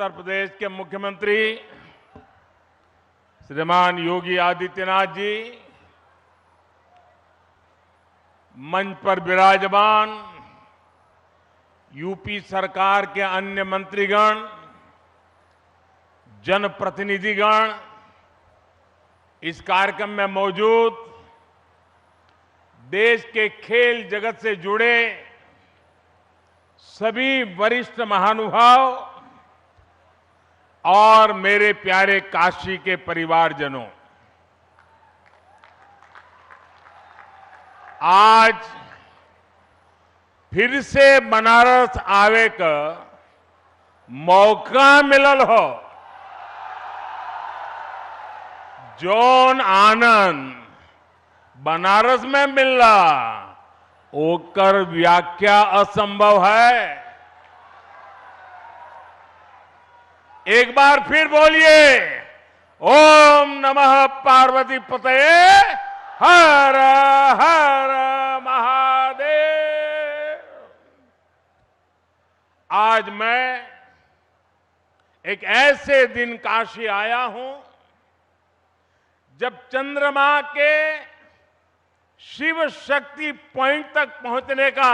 उत्तर प्रदेश के मुख्यमंत्री श्रीमान योगी आदित्यनाथ जी, मंच पर विराजमान यूपी सरकार के अन्य मंत्रीगण, जनप्रतिनिधिगण, इस कार्यक्रम में मौजूद देश के खेल जगत से जुड़े सभी वरिष्ठ महानुभाव और मेरे प्यारे काशी के परिवारजनों, आज फिर से बनारस आवे का मौका मिलल हो। जौन आनंद बनारस में मिलला ओकर व्याख्या असंभव है। एक बार फिर बोलिए, ओम नमः पार्वती पतये हर हर महादेव। आज मैं एक ऐसे दिन काशी आया हूं जब चंद्रमा के शिव शक्ति पॉइंट तक पहुंचने का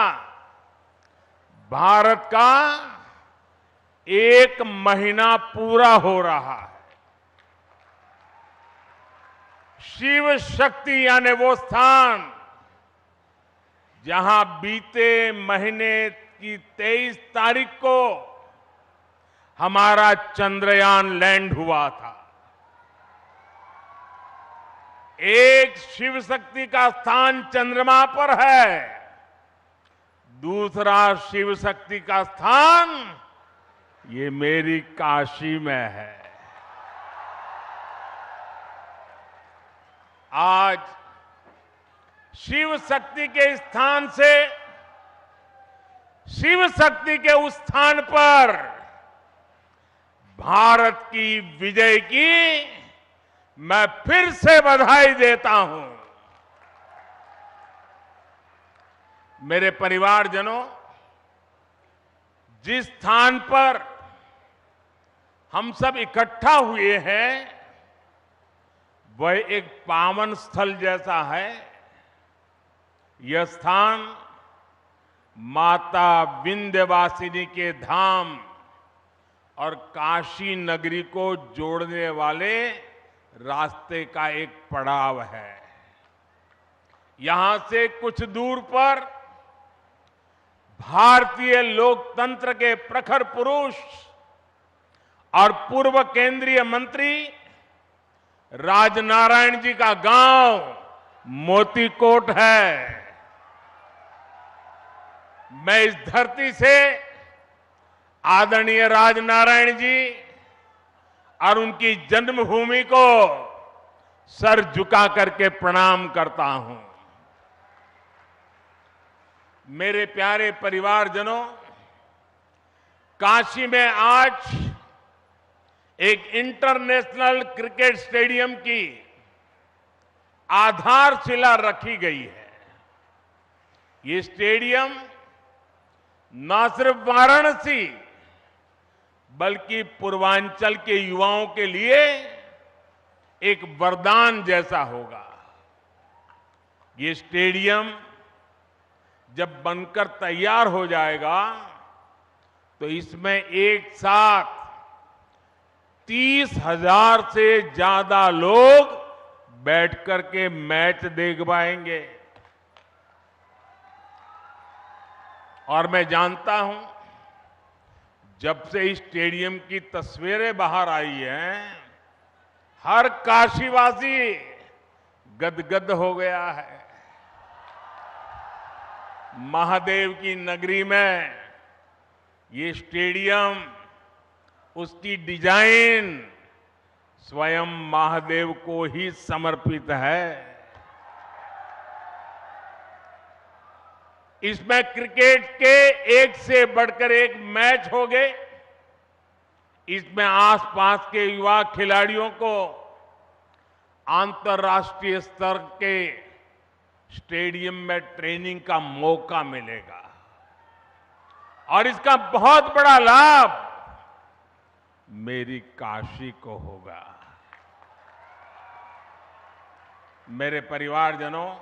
भारत का 1 महीना पूरा हो रहा है। शिव शक्ति यानी वो स्थान जहां बीते महीने की 23 तारीख को हमारा चंद्रयान लैंड हुआ था। एक शिव शक्ति का स्थान चंद्रमा पर है, दूसरा शिव शक्ति का स्थान ये मेरी काशी में है। आज शिव शक्ति के स्थान से शिव शक्ति के उस स्थान पर भारत की विजय की मैं फिर से बधाई देता हूं। मेरे परिवारजनों, जिस स्थान पर हम सब इकट्ठा हुए हैं वह एक पावन स्थल जैसा है। यह स्थान माता विंध्यवासिनी के धाम और काशी नगरी को जोड़ने वाले रास्ते का एक पड़ाव है। यहां से कुछ दूर पर भारतीय लोकतंत्र के प्रखर पुरुष और पूर्व केंद्रीय मंत्री राजनारायण जी का गांव मोतीकोट है। मैं इस धरती से आदरणीय राजनारायण जी और उनकी जन्मभूमि को सर झुका करके प्रणाम करता हूं। मेरे प्यारे परिवारजनों, काशी में आज एक इंटरनेशनल क्रिकेट स्टेडियम की आधारशिला रखी गई है। ये स्टेडियम न सिर्फ वाराणसी बल्कि पूर्वांचल के युवाओं के लिए एक वरदान जैसा होगा। ये स्टेडियम जब बनकर तैयार हो जाएगा तो इसमें एक साथ 30,000 से ज्यादा लोग बैठ करके मैच देख पाएंगे। और मैं जानता हूं, जब से इस स्टेडियम की तस्वीरें बाहर आई हैं, हर काशीवासी गदगद हो गया है। महादेव की नगरी में ये स्टेडियम, उसकी डिजाइन स्वयं महादेव को ही समर्पित है। इसमें क्रिकेट के एक से बढ़कर एक मैच हो गए। इसमें आसपास के युवा खिलाड़ियों को अंतर्राष्ट्रीय स्तर के स्टेडियम में ट्रेनिंग का मौका मिलेगा और इसका बहुत बड़ा लाभ मेरी काशी को होगा। मेरे परिवारजनों,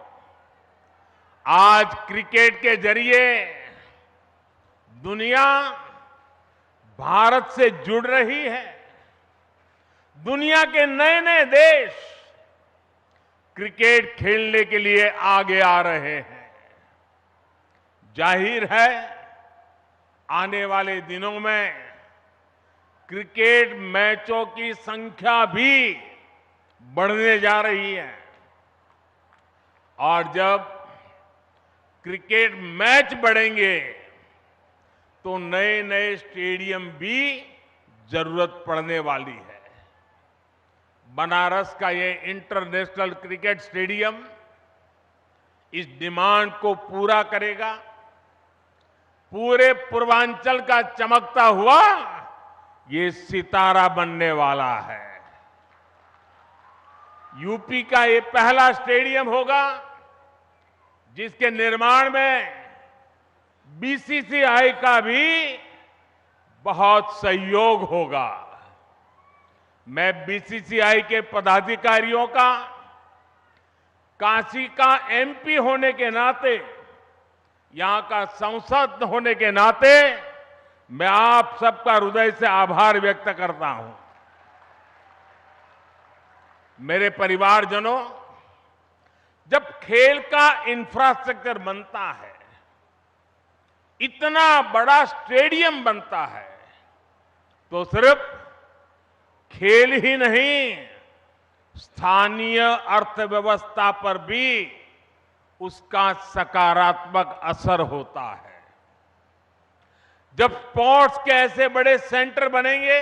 आज क्रिकेट के जरिए दुनिया भारत से जुड़ रही है। दुनिया के नए नए देश क्रिकेट खेलने के लिए आगे आ रहे हैं। जाहिर है, आने वाले दिनों में क्रिकेट मैचों की संख्या भी बढ़ने जा रही है और जब क्रिकेट मैच बढ़ेंगे तो नए नए स्टेडियम भी जरूरत पड़ने वाली है। बनारस का ये इंटरनेशनल क्रिकेट स्टेडियम इस डिमांड को पूरा करेगा। पूरे पूर्वांचल का चमकता हुआ ये सितारा बनने वाला है। यूपी का ये पहला स्टेडियम होगा जिसके निर्माण में बीसीसीआई का भी बहुत सहयोग होगा। मैं बीसीसीआई के पदाधिकारियों का, काशी का एमपी होने के नाते, यहां का सांसद होने के नाते मैं आप सबका हृदय से आभार व्यक्त करता हूं। मेरे परिवारजनों, जब खेल का इंफ्रास्ट्रक्चर बनता है, इतना बड़ा स्टेडियम बनता है, तो सिर्फ खेल ही नहीं, स्थानीय अर्थव्यवस्था पर भी उसका सकारात्मक असर होता है। जब स्पोर्ट्स के ऐसे बड़े सेंटर बनेंगे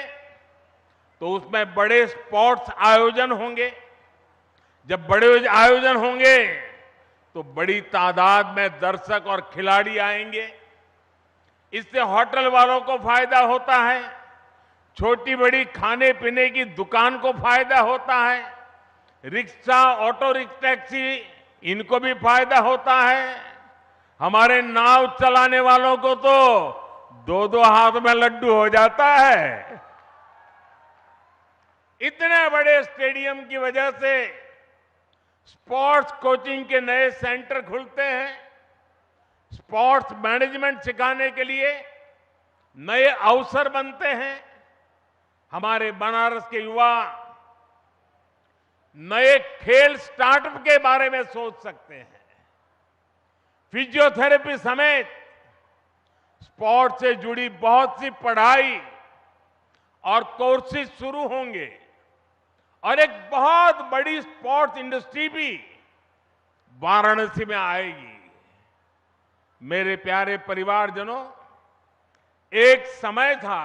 तो उसमें बड़े स्पोर्ट्स आयोजन होंगे। जब बड़े आयोजन होंगे तो बड़ी तादाद में दर्शक और खिलाड़ी आएंगे। इससे होटल वालों को फायदा होता है, छोटी बड़ी खाने पीने की दुकान को फायदा होता है, रिक्शा, ऑटो रिक्शा, टैक्सी, इनको भी फायदा होता है। हमारे नाव चलाने वालों को तो दो दो हाथ में लड्डू हो जाता है। इतने बड़े स्टेडियम की वजह से स्पोर्ट्स कोचिंग के नए सेंटर खुलते हैं। स्पोर्ट्स मैनेजमेंट सिखाने के लिए नए अवसर बनते हैं। हमारे बनारस के युवा नए खेल स्टार्टअप के बारे में सोच सकते हैं। फिजियोथेरेपी समेत स्पोर्ट्स से जुड़ी बहुत सी पढ़ाई और कोर्सेज शुरू होंगे और एक बहुत बड़ी स्पोर्ट्स इंडस्ट्री भी वाराणसी में आएगी। मेरे प्यारे परिवारजनों, एक समय था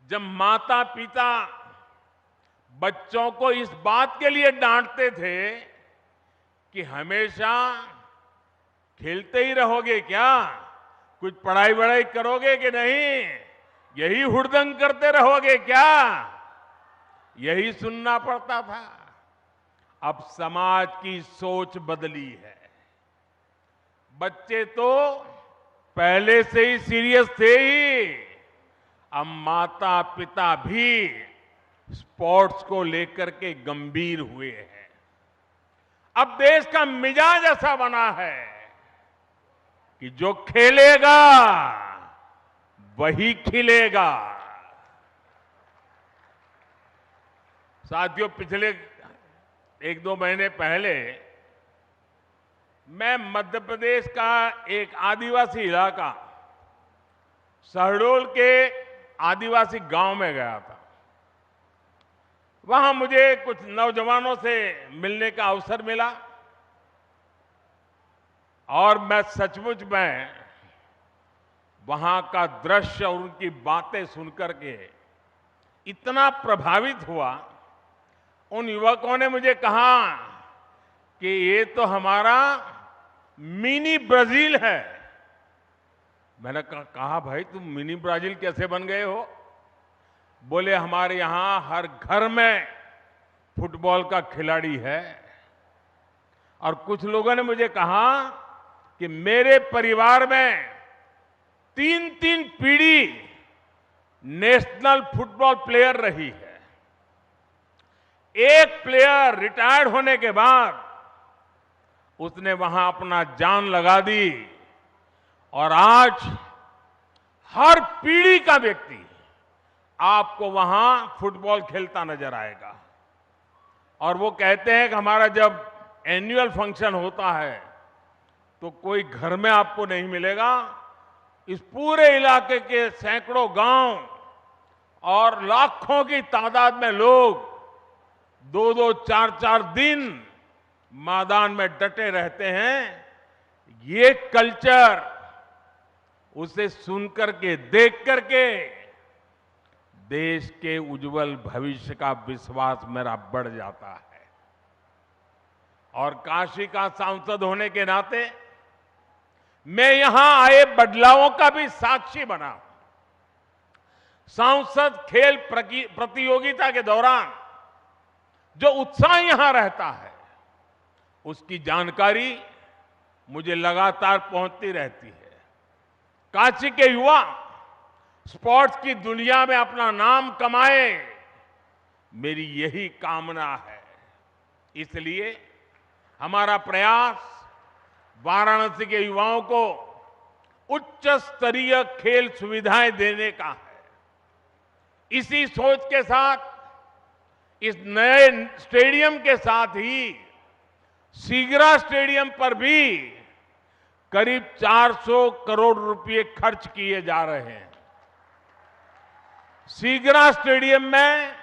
जब माता पिता बच्चों को इस बात के लिए डांटते थे कि हमेशा खेलते ही रहोगे क्या, कुछ पढ़ाई वढ़ाई करोगे कि नहीं, यही हुड़दंग करते रहोगे क्या, यही सुनना पड़ता था। अब समाज की सोच बदली है। बच्चे तो पहले से ही सीरियस थे ही, अब माता पिता भी स्पोर्ट्स को लेकर के गंभीर हुए हैं। अब देश का मिजाज ऐसा बना है कि जो खेलेगा वही खिलेगा। साथियों, पिछले एक दो महीने पहले मैं मध्य प्रदेश का एक आदिवासी इलाका, शहडोल के आदिवासी गांव में गया था। वहां मुझे कुछ नौजवानों से मिलने का अवसर मिला और मैं सचमुच में वहां का दृश्य और उनकी बातें सुनकर के इतना प्रभावित हुआ। उन युवकों ने मुझे कहा कि ये तो हमारा मिनी ब्राजील है। मैंने कहा भाई, तुम मिनी ब्राजील कैसे बन गए हो? बोले, हमारे यहां हर घर में फुटबॉल का खिलाड़ी है। और कुछ लोगों ने मुझे कहा कि मेरे परिवार में 3-3 पीढ़ी नेशनल फुटबॉल प्लेयर रही है। एक प्लेयर रिटायर्ड होने के बाद उसने वहां अपना जान लगा दी और आज हर पीढ़ी का व्यक्ति आपको वहां फुटबॉल खेलता नजर आएगा। और वो कहते हैं कि हमारा जब एनुअल फंक्शन होता है तो कोई घर में आपको नहीं मिलेगा, इस पूरे इलाके के सैकड़ों गांव और लाखों की तादाद में लोग 2-2, 4-4 दिन मैदान में डटे रहते हैं। ये कल्चर उसे सुनकर के, देख करके देश के उज्जवल भविष्य का विश्वास मेरा बढ़ जाता है। और काशी का सांसद होने के नाते मैं यहां आए बदलावों का भी साक्षी बना। सांसद खेल प्रतियोगिता के दौरान जो उत्साह यहां रहता है उसकी जानकारी मुझे लगातार पहुंचती रहती है। काशी के युवा स्पोर्ट्स की दुनिया में अपना नाम कमाए, मेरी यही कामना है। इसलिए हमारा प्रयास वाराणसी के युवाओं को उच्च स्तरीय खेल सुविधाएं देने का है। इसी सोच के साथ इस नए स्टेडियम के साथ ही सीगरा स्टेडियम पर भी करीब 400 करोड़ रुपए खर्च किए जा रहे हैं। सीगरा स्टेडियम में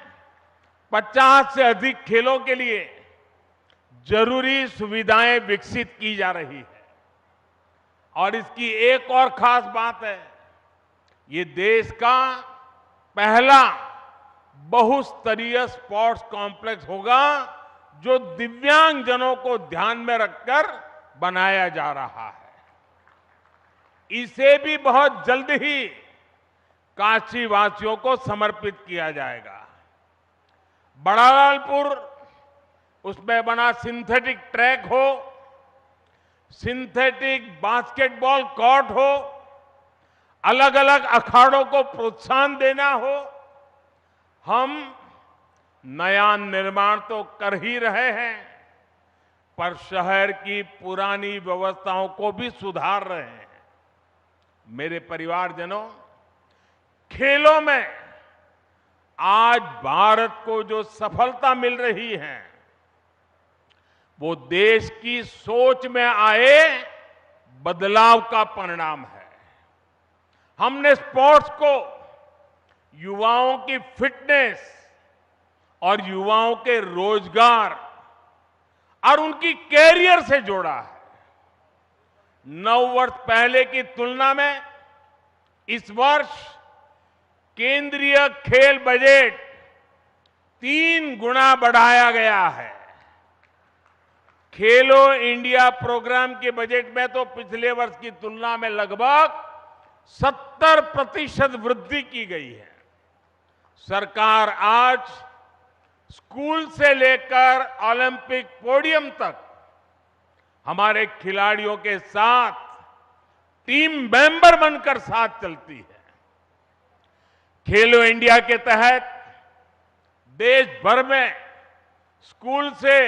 50 से अधिक खेलों के लिए जरूरी सुविधाएं विकसित की जा रही है। और इसकी एक और खास बात है, ये देश का पहला बहुस्तरीय स्पोर्ट्स कॉम्प्लेक्स होगा जो दिव्यांगजनों को ध्यान में रखकर बनाया जा रहा है। इसे भी बहुत जल्द ही काशी वासियों को समर्पित किया जाएगा। बड़ालालपुर, उसमें बना सिंथेटिक ट्रैक हो, सिंथेटिक बास्केटबॉल कोर्ट हो, अलग अलग अखाड़ों को प्रोत्साहन देना हो, हम नया निर्माण तो कर ही रहे हैं पर शहर की पुरानी व्यवस्थाओं को भी सुधार रहे हैं। मेरे परिवारजनों, खेलों में आज भारत को जो सफलता मिल रही है वो देश की सोच में आए बदलाव का परिणाम है। हमने स्पोर्ट्स को युवाओं की फिटनेस और युवाओं के रोजगार और उनकी कैरियर से जोड़ा है। 9 वर्ष पहले की तुलना में इस वर्ष केंद्रीय खेल बजट 3 गुना बढ़ाया गया है। खेलो इंडिया प्रोग्राम के बजट में तो पिछले वर्ष की तुलना में लगभग 70% वृद्धि की गई है। सरकार आज स्कूल से लेकर ओलंपिक पोडियम तक हमारे खिलाड़ियों के साथ टीम मेंबर बनकर साथ चलती है। खेलो इंडिया के तहत देश भर में स्कूल से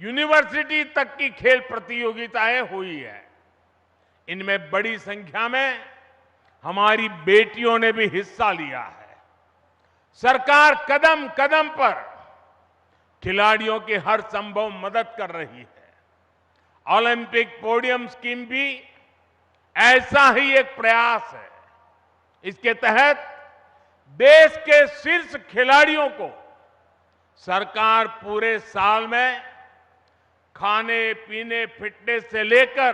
यूनिवर्सिटी तक की खेल प्रतियोगिताएं हुई है। इनमें बड़ी संख्या में हमारी बेटियों ने भी हिस्सा लिया है। सरकार कदम कदम पर खिलाड़ियों की हर संभव मदद कर रही है। ओलंपिक पोडियम स्कीम भी ऐसा ही एक प्रयास है। इसके तहत देश के शीर्ष खिलाड़ियों को सरकार पूरे साल में खाने पीने, फिटनेस से लेकर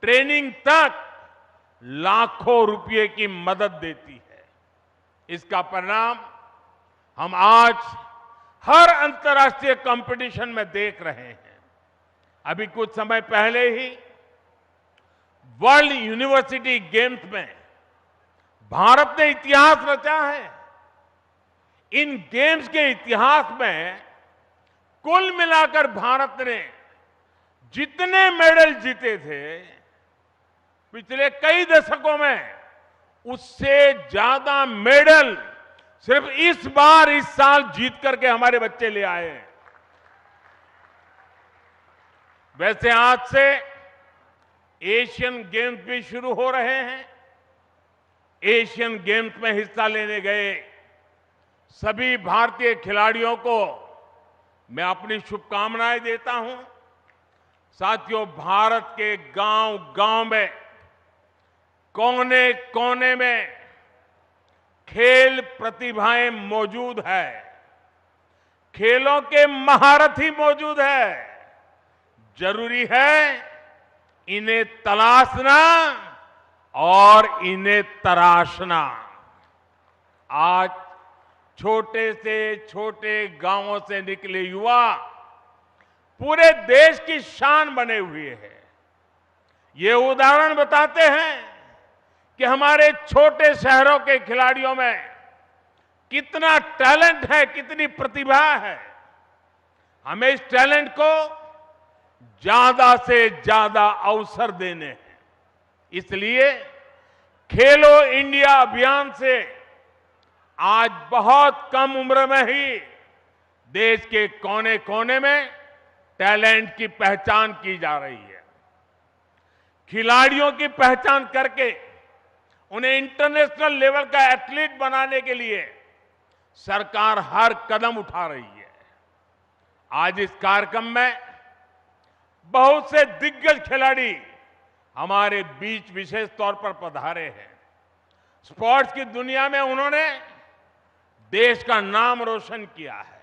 ट्रेनिंग तक लाखों रुपए की मदद देती है। इसका परिणाम हम आज हर अंतर्राष्ट्रीय कंपटीशन में देख रहे हैं। अभी कुछ समय पहले ही वर्ल्ड यूनिवर्सिटी गेम्स में भारत ने इतिहास रचा है। इन गेम्स के इतिहास में कुल मिलाकर भारत ने जितने मेडल जीते थे पिछले कई दशकों में उससे ज्यादा मेडल सिर्फ इस साल जीत करके हमारे बच्चे ले आए हैं। वैसे आज से एशियन गेम्स भी शुरू हो रहे हैं। एशियन गेम्स में हिस्सा लेने गए सभी भारतीय खिलाड़ियों को मैं अपनी शुभकामनाएं देता हूं। साथियों, भारत के गांव-गांव में, कोने-कोने में खेल प्रतिभाएं मौजूद है। खेलों के महारथी मौजूद है। जरूरी है इन्हें तलाशना और इन्हें तराशना। आज छोटे से छोटे गांवों से निकले युवा पूरे देश की शान बने हुए हैं। ये उदाहरण बताते हैं कि हमारे छोटे शहरों के खिलाड़ियों में कितना टैलेंट है, कितनी प्रतिभा है। हमें इस टैलेंट को ज्यादा से ज्यादा अवसर देने हैं। इसलिए खेलो इंडिया अभियान से आज बहुत कम उम्र में ही देश के कोने-कोने में टैलेंट की पहचान की जा रही है। खिलाड़ियों की पहचान करके उन्हें इंटरनेशनल लेवल का एथलीट बनाने के लिए सरकार हर कदम उठा रही है। आज इस कार्यक्रम में बहुत से दिग्गज खिलाड़ी हमारे बीच विशेष तौर पर पधारे हैं। स्पोर्ट्स की दुनिया में उन्होंने देश का नाम रोशन किया है।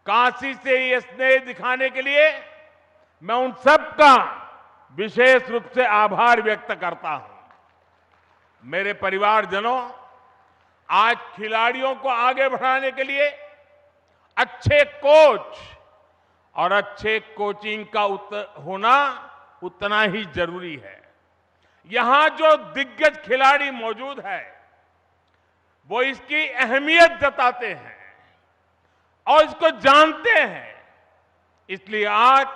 काशी से ये स्नेह दिखाने के लिए मैं उन सबका विशेष रूप से आभार व्यक्त करता हूं। मेरे परिवारजनों, आज खिलाड़ियों को आगे बढ़ाने के लिए अच्छे कोच और अच्छे कोचिंग का होना उतना ही जरूरी है। यहां जो दिग्गज खिलाड़ी मौजूद है वो इसकी अहमियत जताते हैं और इसको जानते हैं। इसलिए आज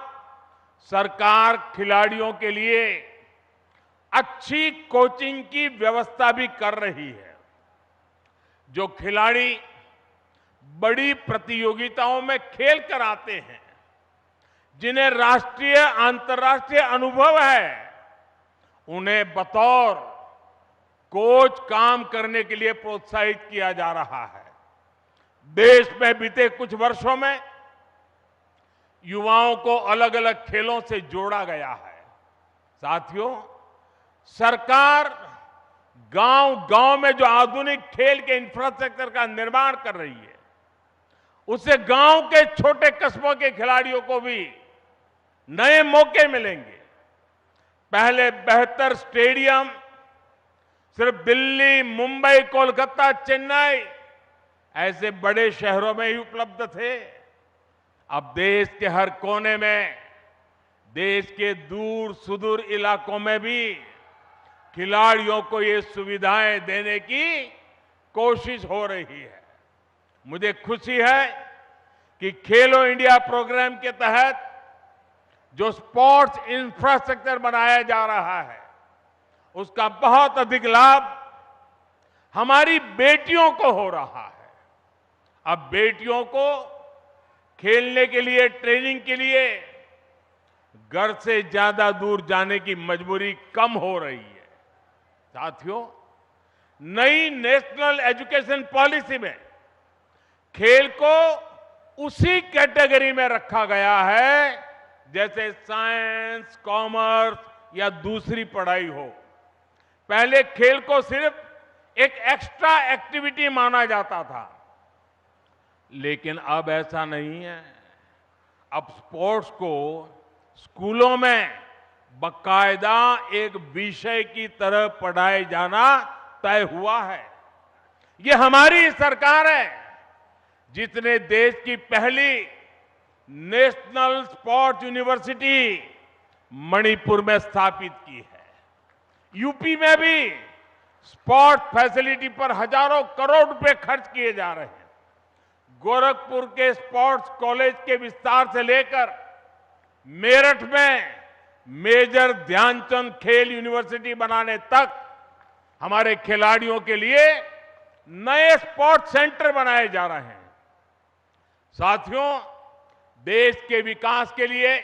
सरकार खिलाड़ियों के लिए अच्छी कोचिंग की व्यवस्था भी कर रही है। जो खिलाड़ी बड़ी प्रतियोगिताओं में खेल कर आते हैं, जिन्हें राष्ट्रीय अंतर्राष्ट्रीय अनुभव है, उन्हें बतौर कोच काम करने के लिए प्रोत्साहित किया जा रहा है। देश में बीते कुछ वर्षों में युवाओं को अलग अलग खेलों से जोड़ा गया है। साथियों, सरकार गांव-गांव में जो आधुनिक खेल के इंफ्रास्ट्रक्चर का निर्माण कर रही है, उससे गांव के छोटे कस्बों के खिलाड़ियों को भी नए मौके मिलेंगे। पहले बेहतर स्टेडियम सिर्फ दिल्ली, मुंबई, कोलकाता, चेन्नई ऐसे बड़े शहरों में ही उपलब्ध थे। अब देश के हर कोने में, देश के दूर सुदूर इलाकों में भी खिलाड़ियों को ये सुविधाएं देने की कोशिश हो रही है। मुझे खुशी है कि खेलो इंडिया प्रोग्राम के तहत जो स्पोर्ट्स इंफ्रास्ट्रक्चर बनाया जा रहा है, उसका बहुत अधिक लाभ हमारी बेटियों को हो रहा है। अब बेटियों को खेलने के लिए, ट्रेनिंग के लिए घर से ज्यादा दूर जाने की मजबूरी कम हो रही है। साथियों, नई नेशनल एजुकेशन पॉलिसी में खेल को उसी कैटेगरी में रखा गया है जैसे साइंस, कॉमर्स या दूसरी पढ़ाई हो। पहले खेल को सिर्फ एक एक्स्ट्रा एक्टिविटी माना जाता था, लेकिन अब ऐसा नहीं है। अब स्पोर्ट्स को स्कूलों में बाकायदा एक विषय की तरह पढ़ाए जाना तय हुआ है। ये हमारी सरकार है जिसने देश की पहली नेशनल स्पोर्ट्स यूनिवर्सिटी मणिपुर में स्थापित की है। यूपी में भी स्पोर्ट्स फैसिलिटी पर हजारों करोड़ रुपए खर्च किए जा रहे हैं। गोरखपुर के स्पोर्ट्स कॉलेज के विस्तार से लेकर मेरठ में मेजर ध्यानचंद खेल यूनिवर्सिटी बनाने तक हमारे खिलाड़ियों के लिए नए स्पोर्ट्स सेंटर बनाए जा रहे हैं। साथियों, देश के विकास के लिए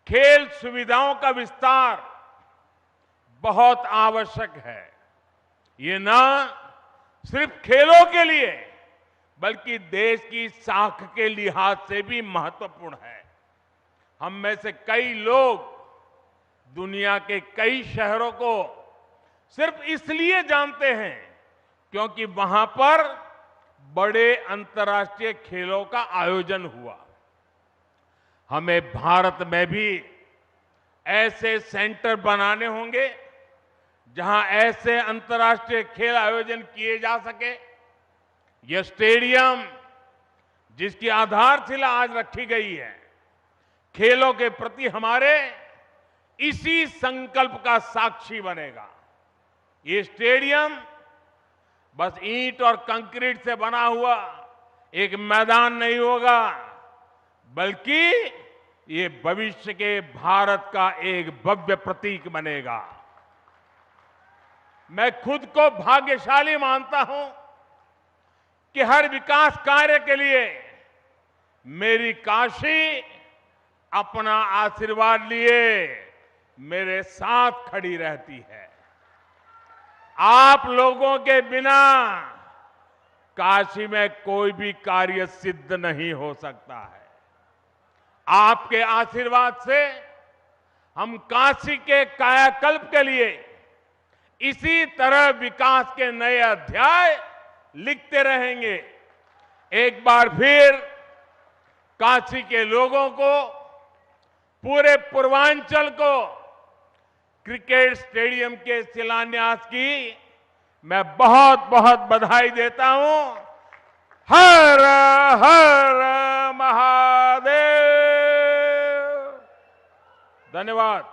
खेल सुविधाओं का विस्तार बहुत आवश्यक है। ये न सिर्फ खेलों के लिए बल्कि देश की साख के लिहाज से भी महत्वपूर्ण है। हम में से कई लोग दुनिया के कई शहरों को सिर्फ इसलिए जानते हैं क्योंकि वहां पर बड़े अंतर्राष्ट्रीय खेलों का आयोजन हुआ। हमें भारत में भी ऐसे सेंटर बनाने होंगे जहां ऐसे अंतर्राष्ट्रीय खेल आयोजन किए जा सके। यह स्टेडियम जिसकी आधारशिला आज रखी गई है, खेलों के प्रति हमारे इसी संकल्प का साक्षी बनेगा। ये स्टेडियम बस ईंट और कंक्रीट से बना हुआ एक मैदान नहीं होगा, बल्कि ये भविष्य के भारत का एक भव्य प्रतीक बनेगा। मैं खुद को भाग्यशाली मानता हूं कि हर विकास कार्य के लिए मेरी काशी अपना आशीर्वाद लिए मेरे साथ खड़ी रहती है। आप लोगों के बिना काशी में कोई भी कार्य सिद्ध नहीं हो सकता है। आपके आशीर्वाद से हम काशी के कायाकल्प के लिए इसी तरह विकास के नए अध्याय लिखते रहेंगे। एक बार फिर काशी के लोगों को, पूरे पूर्वांचल को क्रिकेट स्टेडियम के शिलान्यास की मैं बहुत बहुत बधाई देता हूं। हर हर महादेव। धन्यवाद।